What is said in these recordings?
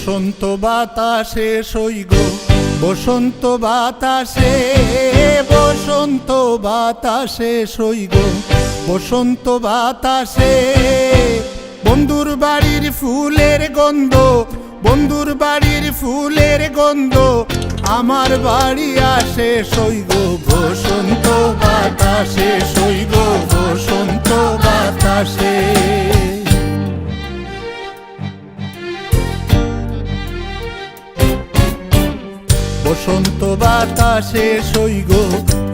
বসন্ত বাতাসে সইগ বসন্ত বাতাসে বসন্ত বাতাসে সইগ বসন্ত বাতাসে বন্ধুর বাড়ির ফুলের গন্ধ বন্ধুর বাড়ির ফুলের গন্ধ আমার বাড়ি আসে সইগ বসন্ত বাতাসে সইগ বসন্ত বাতাসে বসন্ত বাতাসে সইগ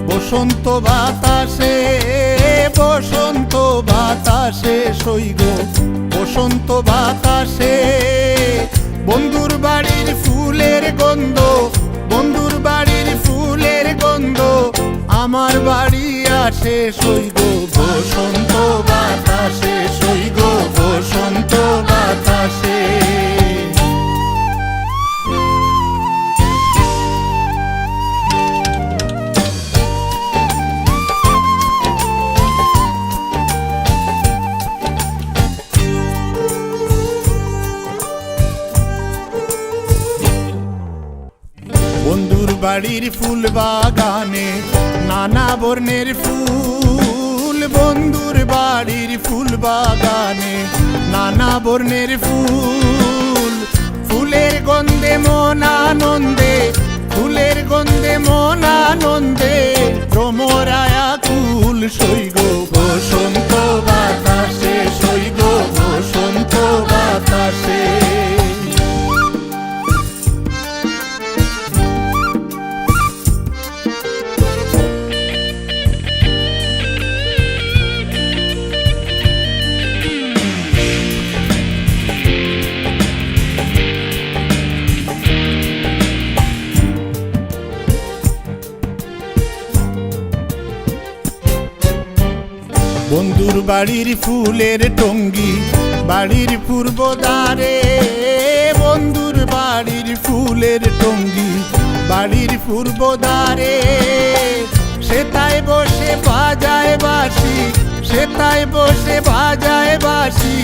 বসন্ত বাতাসে বসন্ত বাতাসে সইগ বসন্ত বাতাসে বন্ধুর বাড়ির ফুলের গন্ধ বন্ধুর বাড়ির ফুলের গন্ধ আমার বাড়ি আসে সইগ বসন্ত বাতাসে সইগ বসন্ত বাতাসে বন্ধুর বাড়ির ফুল বাগানে নানা বর্ণের ফুল বন্ধুর বাড়ির ফুল বাগানে নানা বর্ণের ফুল ফুলের গন্ধে মন আনন্দে ফুলের গন্ধে মন আনন্দে ভ্রমরায়া কুল সইগ বসন্ত বাতাসে সইগ বসন্ত বাতাসে বন্ধুর বাড়ির ফুলের টঙ্গি বাড়ির পূর্ব দ্বারে বন্ধুর বাড়ির ফুলের টঙ্গি বাড়ির পূর্ব দ্বারে সেটাই বসে বাজায় বাঁশি সেটাই বসে বাজায় বাঁশি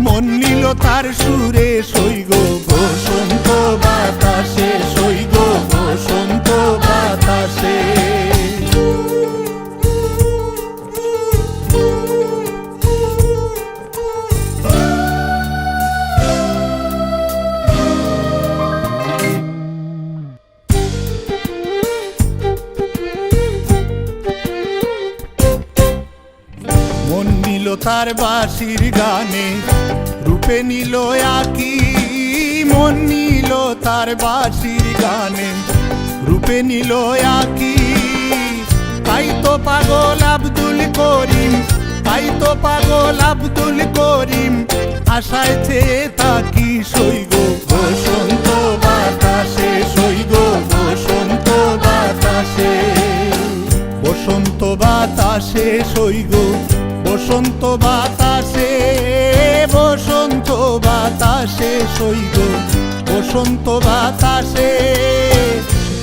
মন নিল তার সুরে সইগ বসন্ত বাতাসে সইগ বসন্ত বাতাসে মন নিল তার বাঁশির গানে রূপে নিল আকি মন নিল তার বাঁশির গানে রূপে নিল আকি তাই তো পাগল আব্দুল করিম তাই তো পাগল আব্দুল করিম আশায় চেয়ে থাকি সইগ বসন্ত বাতাসে সইগ বসন্ত বাতাসে বসন্ত বাতাসে সইগ বসন্ত বাতাসে বসন্ত বাতাসে সইগ বসন্ত বাতাসে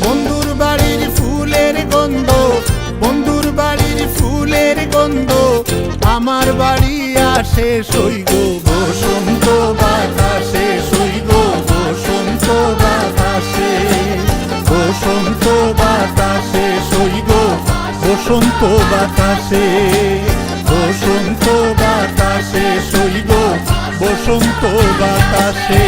বন্ধুর বাড়ির ফুলের গন্ধ বন্ধুর বাড়ির ফুলের গন্ধ আমার বাড়ি আসে সইগ বসন্ত বাতাসে সইগ বসন্ত বাতাসে বসন্ত বাতাসে সইগ বসন্ত বাতাসে বসন্ত বাতাসে সইগ বসন্ত বাতাসে।